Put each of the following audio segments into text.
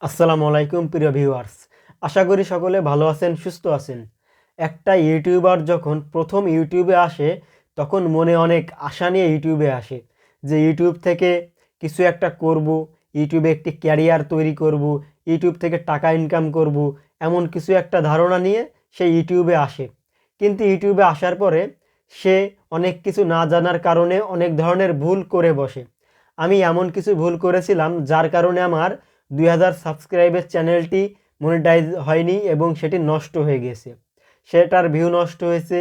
আসসালামু আলাইকুম প্রিয় ভিউয়ার্স, আশা করি সকলে ভালো আছেন, সুস্থ আছেন। একটা ইউটিউবার যখন প্রথম ইউটিউবে আসে তখন মনে অনেক আশা নিয়ে ইউটিউবে আসে যে ইউটিউব থেকে কিছু একটা করব, ইউটিউবে একটি ক্যারিয়ার তৈরি করব, ইউটিউব থেকে টাকা ইনকাম করব, এমন কিছু একটা ধারণা নিয়ে সে ইউটিউবে আসে। কিন্তু ইউটিউবে আসার পরে সে অনেক কিছু না জানার কারণে অনেক ধরনের ভুল করে বসে। আমি এমন কিছু ভুল করেছিলাম যার কারণে আমার 2000 সাবস্ক্রাইবের চ্যানেলটি মনিটাইজ হয়নি এবং সেটি নষ্ট হয়ে গেছে। সেটার ভিউ নষ্ট হয়েছে,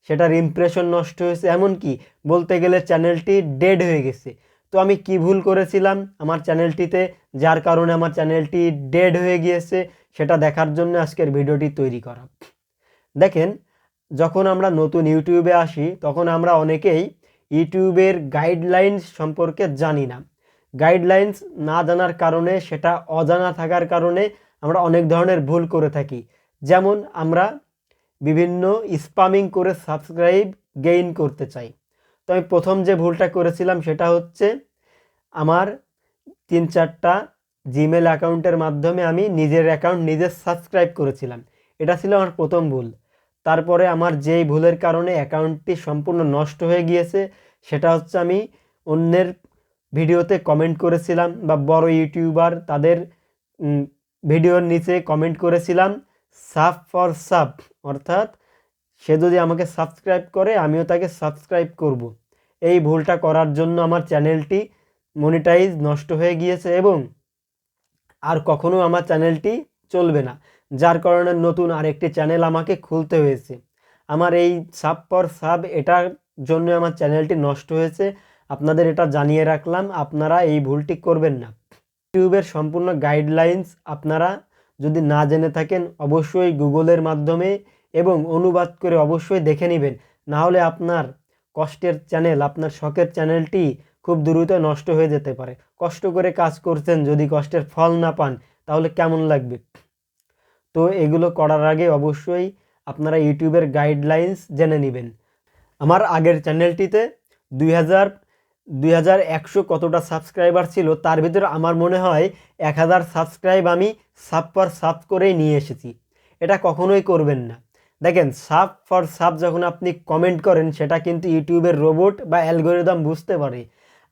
সেটার ইমপ্রেশন নষ্ট হয়েছে, এমনকি বলতে গেলে চ্যানেলটি ডেড হয়ে গেছে। তো আমি কি ভুল করেছিলাম আমার চ্যানেলটিতে যার কারণে আমার চ্যানেলটি ডেড হয়ে গিয়েছে সেটা দেখার জন্য আজকের ভিডিওটি তৈরি করা। দেখেন, যখন আমরা নতুন ইউটিউবে আসি তখন আমরা অনেকেই ইউটিউবের গাইডলাইন্স সম্পর্কে জানি না। গাইডলাইন্স না জানার কারণে, সেটা অজানা থাকার কারণে আমরা অনেক ধরনের ভুল করে থাকি। যেমন আমরা বিভিন্ন স্পামিং করে সাবস্ক্রাইব গেইন করতে চাই। তো আমি প্রথম যে ভুলটা করেছিলাম সেটা হচ্ছে আমার 3-4টা জিমেল অ্যাকাউন্টের মাধ্যমে আমি নিজের অ্যাকাউন্ট নিজে সাবস্ক্রাইব করেছিলাম। এটা ছিল আমার প্রথম ভুল। তারপরে আমার যেই ভুলের কারণে অ্যাকাউন্টটি সম্পূর্ণ নষ্ট হয়ে গিয়েছে সেটা হচ্ছে আমি অন্যের ভিডিওতে কমেন্ট করেছিলাম বা বড় ইউটিউবার তাদের ভিডিওর নিচে কমেন্ট করেছিলাম সাব ফর সাব, অর্থাৎ সে যদি আমাকে সাবস্ক্রাইব করে আমিও তাকে সাবস্ক্রাইব করব। এই ভুলটা করার জন্য আমার চ্যানেলটি মনিটাইজ নষ্ট হয়ে গিয়েছে এবং আর কখনো আমার চ্যানেলটি চলবে না, যার কারণে নতুন আরেকটি চ্যানেল আমাকে খুলতে হয়েছে। আমার এই সাব ফর সাব এটার জন্য আমার চ্যানেলটি নষ্ট হয়েছে। আপনাদের এটা জানিয়ে রাখলাম, আপনারা এই ভুলটি করবেন না। ইউটিউবের সম্পূর্ণ গাইডলাইন্স আপনারা যদি না জেনে থাকেন অবশ্যই গুগলের মাধ্যমে এবং অনুবাদ করে অবশ্যই দেখে নেবেন, না হলে আপনার কষ্টের চ্যানেল, আপনার শখের চ্যানেলটি খুব দ্রুত নষ্ট হয়ে যেতে পারে। কষ্ট করে কাজ করছেন, যদি কষ্টের ফল না পান তাহলে কেমন লাগবে? তো এগুলো করার আগে অবশ্যই আপনারা ইউটিউবের গাইডলাইন্স জেনে নেবেন। আমার আগের চ্যানেলটিতে 2100 কতটা সাবস্ক্রাইবার ছিল, তার ভিতরে আমার মনে হয় 1000 সাবস্ক্রাইব আমি সাব ফর সাব করেই নিয়ে এসেছি। এটা কখনোই করবেন না। দেখেন, সাব ফর সাব যখন আপনি কমেন্ট করেন সেটা কিন্তু ইউটিউবের রোবট বা অ্যালগোরিদম বুঝতে পারে।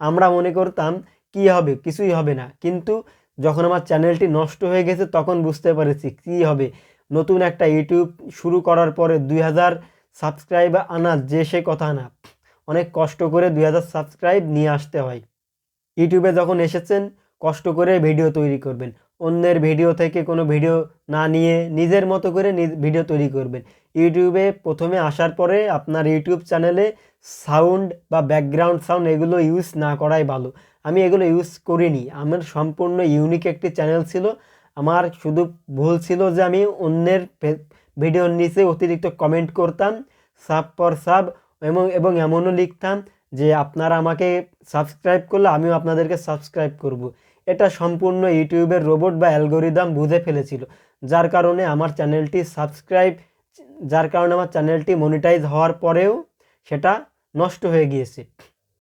আমরা মনে করতাম কি হবে, কিছুই হবে না, কিন্তু যখন আমার চ্যানেলটি নষ্ট হয়ে গেছে তখন বুঝতে পেরেছি কী হবে। নতুন একটা ইউটিউব শুরু করার পরে 2000 সাবস্ক্রাইব আনা যে সে কথা না, অনেক কষ্ট করে 2000 সাবস্ক্রাইব নিয়ে আসতে হয়। ইউটিউবে যখন এসেছেন কষ্ট করে ভিডিও তৈরি করবেন, অন্যের ভিডিও থেকে কোনো ভিডিও না নিয়ে নিজের মতো করে ভিডিও তৈরি করবেন। ইউটিউবে প্রথমে আসার পরে আপনার ইউটিউব চ্যানেলে সাউন্ড বা ব্যাকগ্রাউন্ড সাউন্ড এগুলো ইউজ না করাই ভালো। আমি এগুলো ইউজ করিনি, আমার সম্পূর্ণ ইউনিক একটি চ্যানেল ছিল। আমার শুধু ভুল ছিল যে আমি অন্যের ভিডিওর নিচে অতিরিক্ত কমেন্ট করতাম সাব ফর সাব, এবং এমনও লিখতাম যে আপনারা আমাকে সাবস্ক্রাইব করলে আমিও আপনাদেরকে সাবস্ক্রাইব করব। এটা সম্পূর্ণ ইউটিউবের রোবট বা অ্যালগোরিদম বুঝে ফেলেছিল, যার কারণে আমার চ্যানেলটি মনিটাইজ হওয়ার পরেও সেটা নষ্ট হয়ে গিয়েছে।